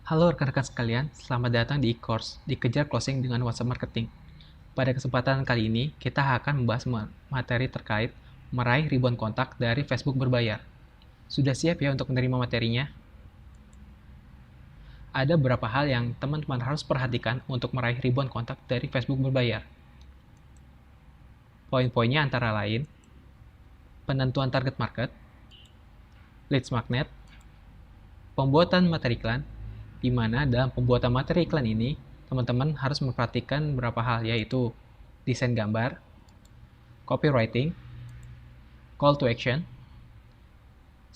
Halo rekan-rekan sekalian, selamat datang di e-course Dikejar Closing dengan WhatsApp Marketing. Pada kesempatan kali ini, kita akan membahas materi terkait meraih ribuan kontak dari Facebook berbayar. Sudah siap ya untuk menerima materinya? Ada beberapa hal yang teman-teman harus perhatikan untuk meraih ribuan kontak dari Facebook berbayar. Poin-poinnya antara lain, penentuan target market, leads magnet, pembuatan materi iklan, di mana dalam pembuatan materi iklan ini, teman-teman harus memperhatikan beberapa hal, yaitu desain gambar, copywriting, call to action.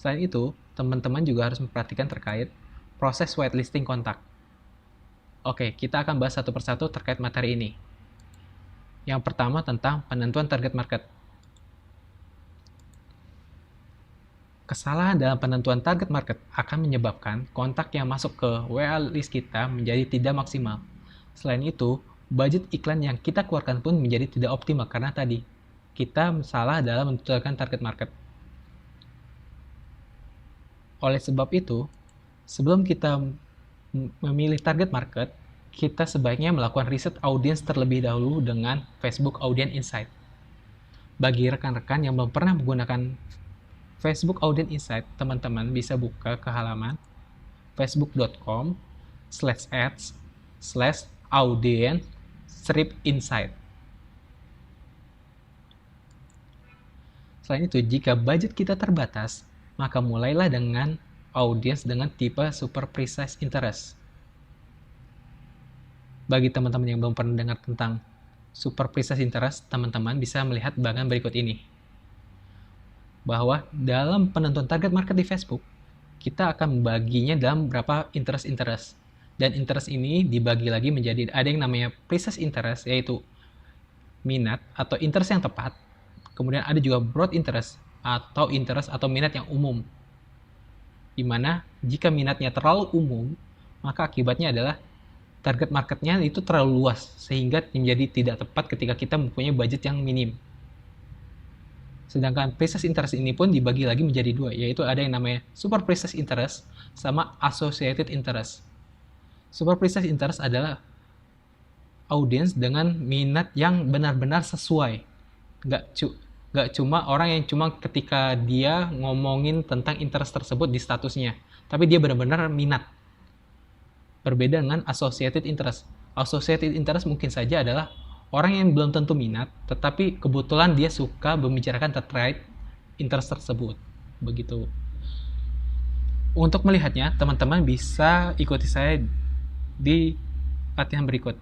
Selain itu, teman-teman juga harus memperhatikan terkait proses whitelisting kontak. Oke, kita akan bahas satu persatu terkait materi ini. Yang pertama tentang penentuan target market. Kesalahan dalam penentuan target market akan menyebabkan kontak yang masuk ke WA list kita menjadi tidak maksimal. Selain itu, budget iklan yang kita keluarkan pun menjadi tidak optimal karena tadi kita salah dalam menentukan target market. Oleh sebab itu, sebelum kita memilih target market, kita sebaiknya melakukan riset audiens terlebih dahulu dengan Facebook Audience Insight. Bagi rekan-rekan yang belum pernah menggunakan Facebook Audience Insight, teman-teman bisa buka ke halaman facebook.com/ads/audience-insight. Selain itu, jika budget kita terbatas, maka mulailah dengan audiens dengan tipe super precise interest. Bagi teman-teman yang belum pernah dengar tentang super precise interest, teman-teman bisa melihat bagian berikut ini. Bahwa dalam penentuan target market di Facebook, kita akan membaginya dalam beberapa interest. Dan interest ini dibagi lagi menjadi ada yang namanya precise interest, yaitu minat atau interest yang tepat. Kemudian ada juga broad interest atau minat yang umum. Dimana jika minatnya terlalu umum, maka akibatnya adalah target marketnya itu terlalu luas, sehingga menjadi tidak tepat ketika kita mempunyai budget yang minim. Sedangkan precise interest ini pun dibagi lagi menjadi dua, yaitu ada yang namanya super precise interest sama associated interest. Super precise interest adalah audiens dengan minat yang benar-benar sesuai. Nggak cuma orang yang cuma ketika dia ngomongin tentang interest tersebut di statusnya, tapi dia benar-benar minat. Berbeda dengan associated interest. Associated interest mungkin saja adalah orang yang belum tentu minat, tetapi kebetulan dia suka membicarakan terkait interest tersebut. Begitu. Untuk melihatnya, teman-teman bisa ikuti saya di latihan berikut.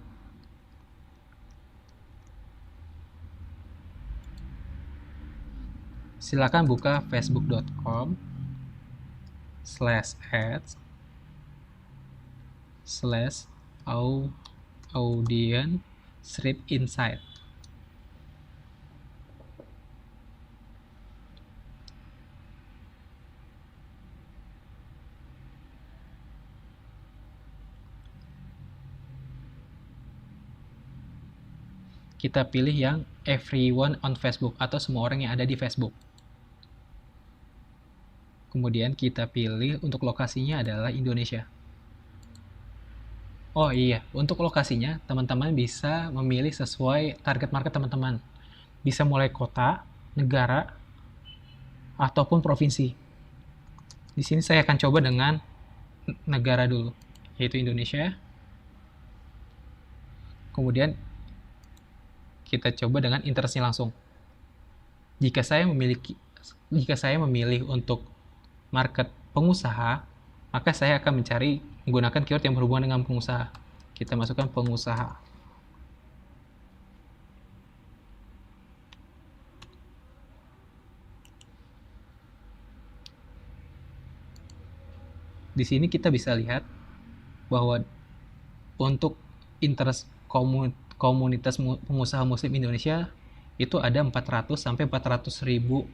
Silakan buka facebook.com/ads/audience-insight. Kita pilih yang everyone on Facebook atau semua orang yang ada di Facebook. Kemudian kita pilih untuk lokasinya adalah Indonesia. Oh iya, untuk lokasinya teman-teman bisa memilih sesuai target market teman-teman. Bisa mulai kota, negara, ataupun provinsi. Di sini saya akan coba dengan negara dulu, yaitu Indonesia. Kemudian kita coba dengan interestnya langsung. Jika saya memilih untuk market pengusaha, maka saya akan mencari menggunakan keyword yang berhubungan dengan pengusaha. Kita masukkan pengusaha. Di sini kita bisa lihat bahwa untuk interest komunitas pengusaha muslim Indonesia itu ada 400 sampai 400 ribu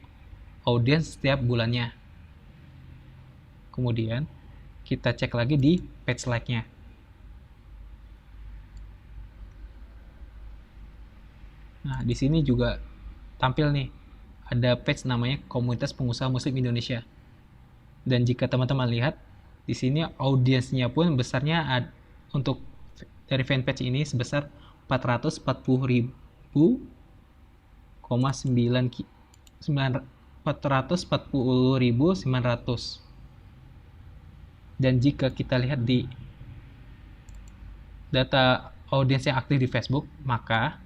audiens setiap bulannya. Kemudian kita cek lagi di page like-nya. Nah, di sini juga tampil nih, ada page namanya Komunitas Pengusaha Muslim Indonesia. Dan jika teman-teman lihat, Di sini audiensnya pun besarnya untuk dari fanpage ini sebesar 440.900. Dan jika kita lihat di data audiens yang aktif di Facebook, maka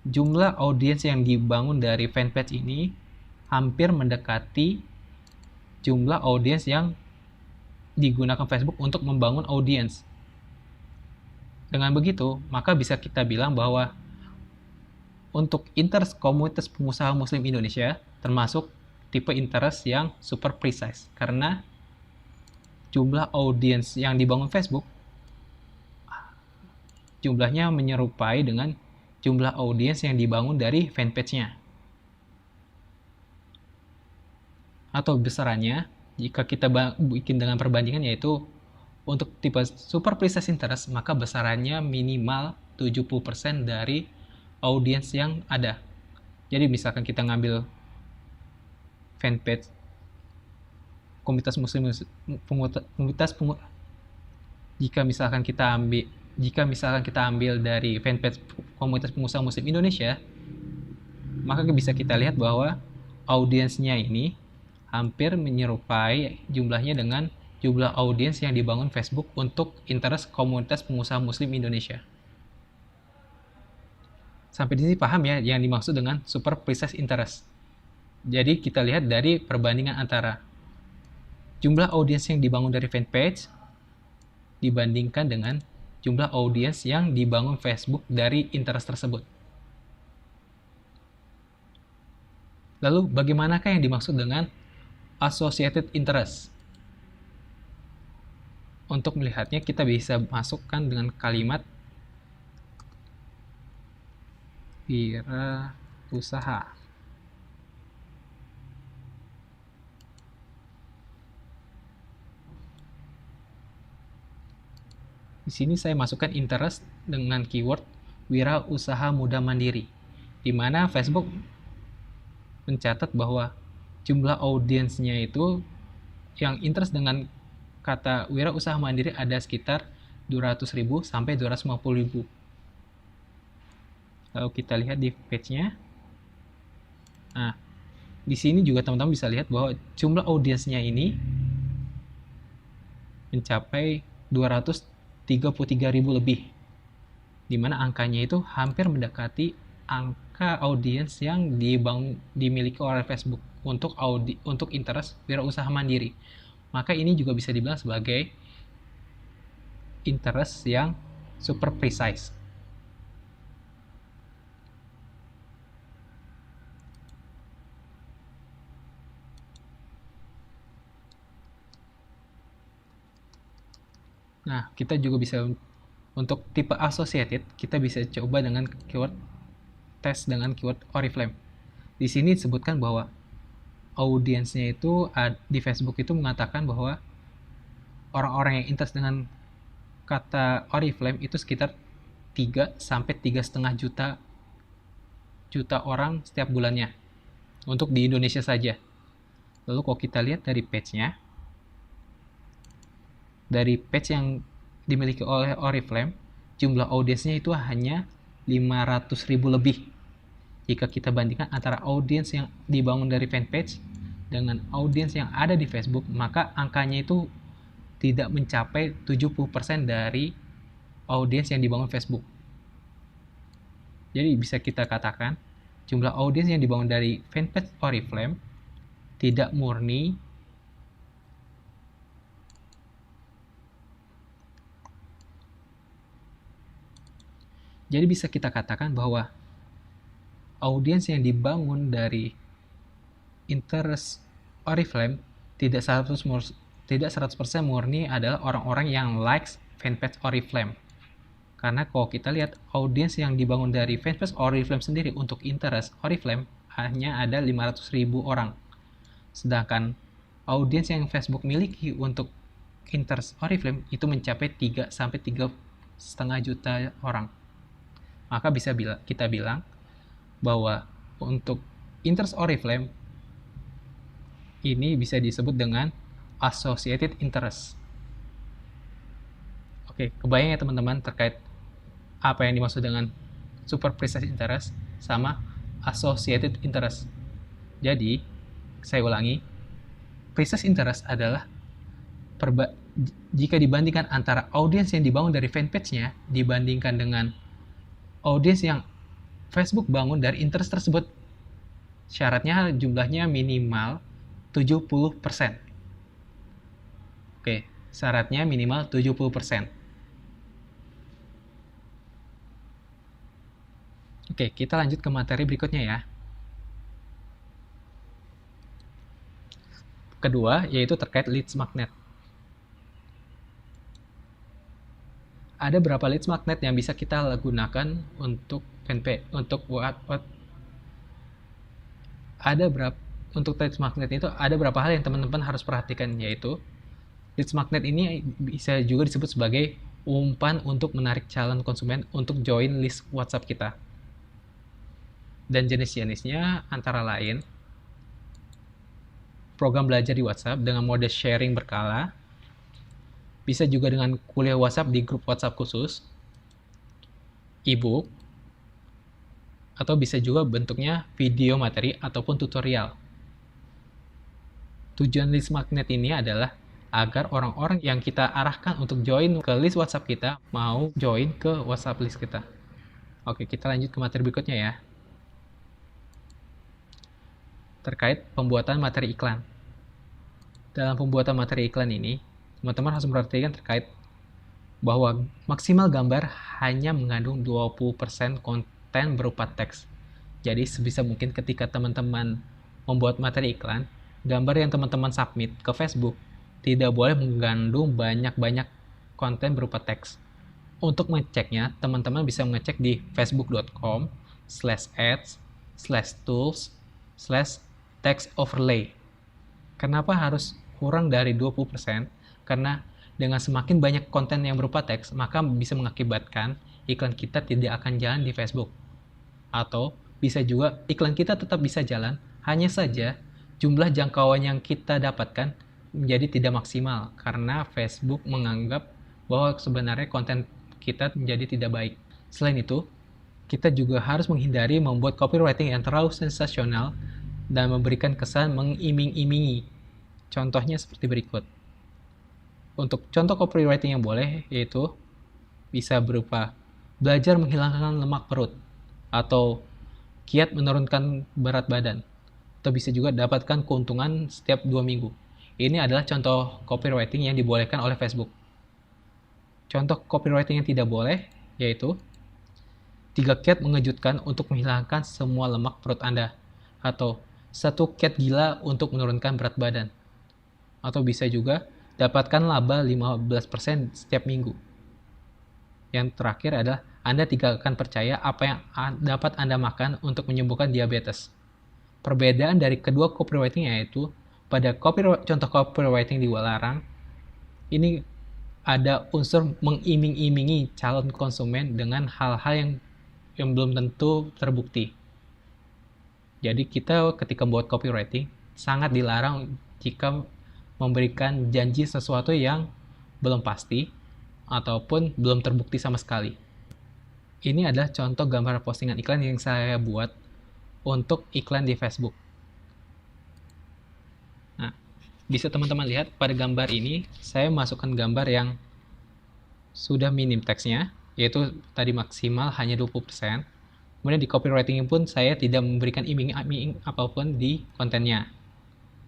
jumlah audiens yang dibangun dari fanpage ini hampir mendekati jumlah audiens yang digunakan Facebook untuk membangun audiens. Dengan begitu, maka bisa kita bilang bahwa untuk interest komunitas pengusaha muslim Indonesia termasuk tipe interest yang super precise, karena jumlah audiens yang dibangun Facebook jumlahnya menyerupai dengan jumlah audiens yang dibangun dari fanpage-nya. Atau besarannya, jika kita bikin dengan perbandingan, yaitu untuk tipe super precise interest, maka besarannya minimal 70% dari audiens yang ada. Jadi misalkan kita ngambil fanpage komunitas muslim, jika misalkan kita ambil dari fanpage komunitas pengusaha muslim Indonesia, maka bisa kita lihat bahwa audiensnya ini hampir menyerupai jumlahnya dengan jumlah audiens yang dibangun Facebook untuk interest komunitas pengusaha muslim Indonesia. Sampai di sini paham ya yang dimaksud dengan super precise interest. Jadi kita lihat dari perbandingan antara jumlah audiens yang dibangun dari fanpage dibandingkan dengan jumlah audiens yang dibangun Facebook dari interest tersebut. Lalu bagaimanakah yang dimaksud dengan associated interest? Untuk melihatnya kita bisa masukkan dengan kalimat wirausaha. Di sini saya masukkan interest dengan keyword wirausaha muda mandiri, di mana Facebook mencatat bahwa jumlah audiensnya itu yang interest dengan kata wirausaha mandiri ada sekitar 200.000 sampai 250.000. Lalu kita lihat di page-nya. Nah, di sini juga teman-teman bisa lihat bahwa jumlah audiensnya ini mencapai 233.000 lebih, di mana angkanya itu hampir mendekati angka audiens yang dimiliki oleh Facebook untuk interest wirausaha mandiri. Maka ini juga bisa dibilang sebagai interest yang super precise. Nah, kita juga bisa untuk tipe associated, kita bisa coba dengan keyword tes dengan keyword Oriflame. Di sini disebutkan bahwa audiensnya itu di Facebook itu mengatakan bahwa orang-orang yang interest dengan kata Oriflame itu sekitar 3 sampai 3,5 juta orang setiap bulannya untuk di Indonesia saja. Lalu kalau kita lihat dari page-nya, dari page yang dimiliki oleh Oriflame, jumlah audiensnya itu hanya 500.000 lebih. Jika kita bandingkan antara audiens yang dibangun dari fanpage dengan audiens yang ada di Facebook, maka angkanya itu tidak mencapai 70% dari audiens yang dibangun Facebook. Jadi bisa kita katakan jumlah audiens yang dibangun dari fanpage Oriflame tidak murni Jadi bisa kita katakan bahwa audiens yang dibangun dari interest Oriflame tidak 100% murni adalah orang-orang yang likes fanpage Oriflame. Karena kalau kita lihat audiens yang dibangun dari fanpage Oriflame sendiri untuk interest Oriflame hanya ada 500.000 orang. Sedangkan audiens yang Facebook miliki untuk interest Oriflame itu mencapai 3 sampai 3,5 juta orang. Maka bisa kita bilang bahwa untuk interest Oriflame ini bisa disebut dengan associated interest. Oke, kebayang ya teman-teman terkait apa yang dimaksud dengan super precise interest sama associated interest. Jadi, saya ulangi, precise interest adalah jika dibandingkan antara audiens yang dibangun dari fanpage-nya dibandingkan dengan audiens yang Facebook bangun dari interest tersebut. Syaratnya jumlahnya minimal 70%. Oke, syaratnya minimal 70%. Oke, kita lanjut ke materi berikutnya ya. Kedua, yaitu terkait leads magnet. Ada berapa leads magnet yang bisa kita gunakan untuk fanpage, untuk leads magnet itu ada berapa hal yang teman-teman harus perhatikan, yaitu leads magnet ini bisa juga disebut sebagai umpan untuk menarik calon konsumen untuk join list WhatsApp kita. Dan jenis-jenisnya antara lain program belajar di WhatsApp dengan mode sharing berkala, bisa juga dengan kuliah WhatsApp di grup WhatsApp khusus, e-book, atau bisa juga bentuknya video materi ataupun tutorial. Tujuan list magnet ini adalah agar orang-orang yang kita arahkan untuk join ke list WhatsApp kita mau join ke WhatsApp list kita. Oke, kita lanjut ke materi berikutnya ya. Terkait pembuatan materi iklan. Dalam pembuatan materi iklan ini, teman-teman harus memperhatikan terkait bahwa maksimal gambar hanya mengandung 20% konten berupa teks. Jadi sebisa mungkin ketika teman-teman membuat materi iklan, gambar yang teman-teman submit ke Facebook tidak boleh mengandung banyak-banyak konten berupa teks. Untuk mengeceknya, teman-teman bisa mengecek di facebook.com/ads/tools/text overlay. Kenapa harus kurang dari 20%? Karena dengan semakin banyak konten yang berupa teks, maka bisa mengakibatkan iklan kita tidak akan jalan di Facebook. Atau bisa juga iklan kita tetap bisa jalan, hanya saja jumlah jangkauan yang kita dapatkan menjadi tidak maksimal karena Facebook menganggap bahwa sebenarnya konten kita menjadi tidak baik. Selain itu, kita juga harus menghindari membuat copywriting yang terlalu sensasional dan memberikan kesan mengiming-imingi. Contohnya seperti berikut. Untuk contoh copywriting yang boleh, yaitu bisa berupa belajar menghilangkan lemak perut, atau kiat menurunkan berat badan, atau bisa juga dapatkan keuntungan setiap 2 minggu. Ini adalah contoh copywriting yang dibolehkan oleh Facebook. Contoh copywriting yang tidak boleh, yaitu 3 kiat mengejutkan untuk menghilangkan semua lemak perut Anda, atau 1 kiat gila untuk menurunkan berat badan, atau bisa juga dapatkan laba 15% setiap minggu. Yang terakhir adalah Anda tidak akan percaya apa yang dapat Anda makan untuk menyembuhkan diabetes. Perbedaan dari kedua copywriting yaitu pada contoh copywriting dilarang, ini ada unsur mengiming-imingi calon konsumen dengan hal-hal yang belum tentu terbukti. Jadi kita ketika membuat copywriting sangat dilarang jika memberikan janji sesuatu yang belum pasti ataupun belum terbukti sama sekali. Ini adalah contoh gambar postingan iklan yang saya buat untuk iklan di Facebook. Nah, bisa teman-teman lihat pada gambar ini saya masukkan gambar yang sudah minim teksnya, yaitu tadi maksimal hanya 20%. Kemudian di copywriting pun saya tidak memberikan iming-iming apapun di kontennya.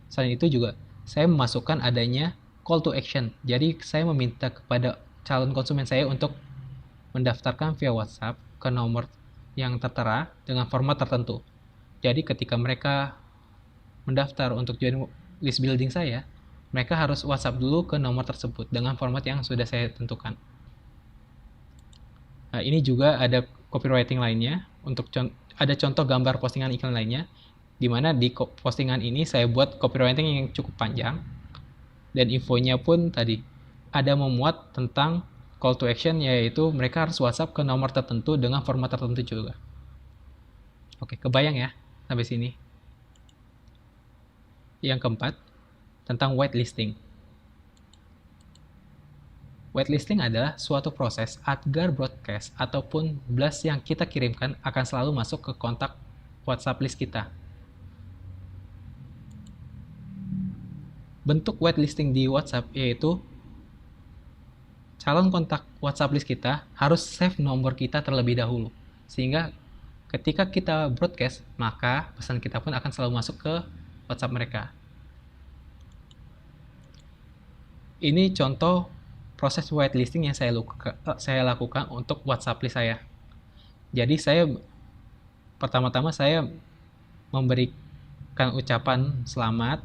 Selain itu juga saya memasukkan adanya call to action. Jadi saya meminta kepada calon konsumen saya untuk mendaftarkan via WhatsApp ke nomor yang tertera dengan format tertentu. Jadi ketika mereka mendaftar untuk join list building saya, mereka harus WhatsApp dulu ke nomor tersebut dengan format yang sudah saya tentukan. Nah, ini juga ada copywriting lainnya. Ada contoh gambar postingan iklan lainnya, di mana di postingan ini saya buat copywriting yang cukup panjang, dan infonya pun tadi ada memuat tentang call to action, yaitu mereka harus WhatsApp ke nomor tertentu dengan format tertentu juga. Oke, kebayang ya sampai sini. Yang keempat, tentang whitelisting. Whitelisting adalah suatu proses agar broadcast ataupun blast yang kita kirimkan akan selalu masuk ke kontak WhatsApp list kita. Bentuk whitelisting di WhatsApp yaitu calon kontak WhatsApp list kita harus save nomor kita terlebih dahulu. Sehingga ketika kita broadcast, maka pesan kita pun akan selalu masuk ke WhatsApp mereka. Ini contoh proses whitelisting yang saya lakukan untuk WhatsApp list saya. Jadi pertama-tama saya memberikan ucapan selamat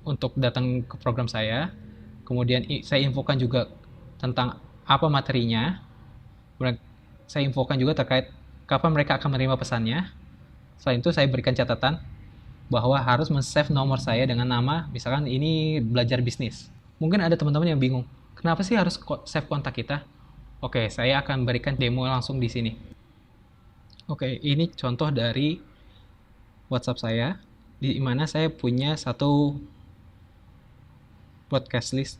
untuk datang ke program saya. Kemudian saya infokan juga tentang apa materinya. Kemudian saya infokan juga terkait kapan mereka akan menerima pesannya. Selain itu saya berikan catatan bahwa harus men-save nomor saya dengan nama, misalkan ini belajar bisnis. Mungkin ada teman-teman yang bingung, kenapa sih harus save kontak kita? Oke, saya akan berikan demo langsung di sini. Oke, ini contoh dari WhatsApp saya, di mana saya punya satu broadcast list.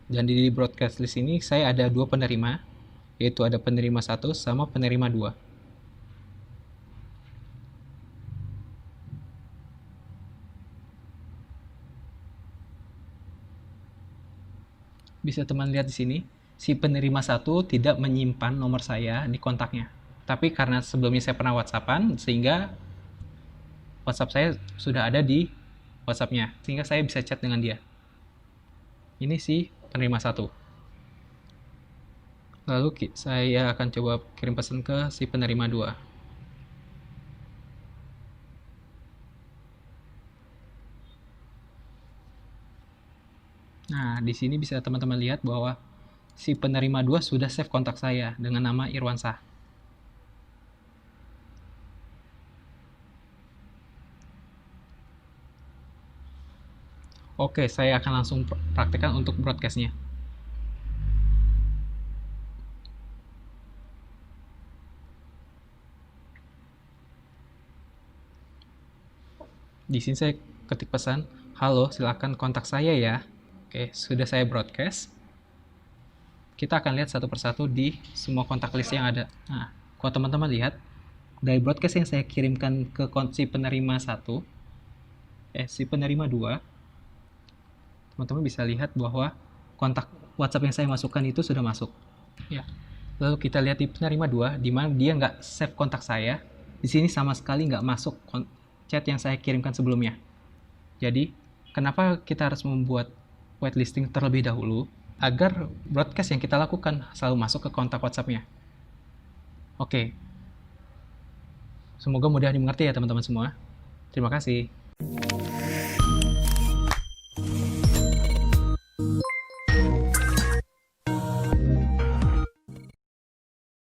Dan di broadcast list ini saya ada 2 penerima, yaitu ada penerima 1 sama penerima 2. Bisa teman lihat di sini, si penerima 1 tidak menyimpan nomor saya di kontaknya. Tapi karena sebelumnya saya pernah WhatsAppan, sehingga WhatsApp saya sudah ada di WhatsApp-nya, sehingga saya bisa chat dengan dia. Ini si penerima 1. Lalu saya akan coba kirim pesan ke si penerima 2. Nah, di sini bisa teman-teman lihat bahwa si penerima 2 sudah save kontak saya dengan nama Irwansyah. Oke, saya akan langsung praktekkan untuk broadcast-nya. Di sini saya ketik pesan, halo, silakan kontak saya ya. Oke, sudah saya broadcast. Kita akan lihat satu persatu di semua kontak list yang ada. Nah, kalau teman-teman lihat, dari broadcast yang saya kirimkan ke si penerima 1, si penerima 2, teman-teman bisa lihat bahwa kontak WhatsApp yang saya masukkan itu sudah masuk. Ya. Lalu kita lihat di penerima 2, di mana dia nggak save kontak saya. Di sini sama sekali nggak masuk chat yang saya kirimkan sebelumnya. Jadi, kenapa kita harus membuat whitelisting terlebih dahulu? Agar broadcast yang kita lakukan selalu masuk ke kontak WhatsApp-nya. Oke. Semoga mudah dimengerti ya teman-teman semua. Terima kasih.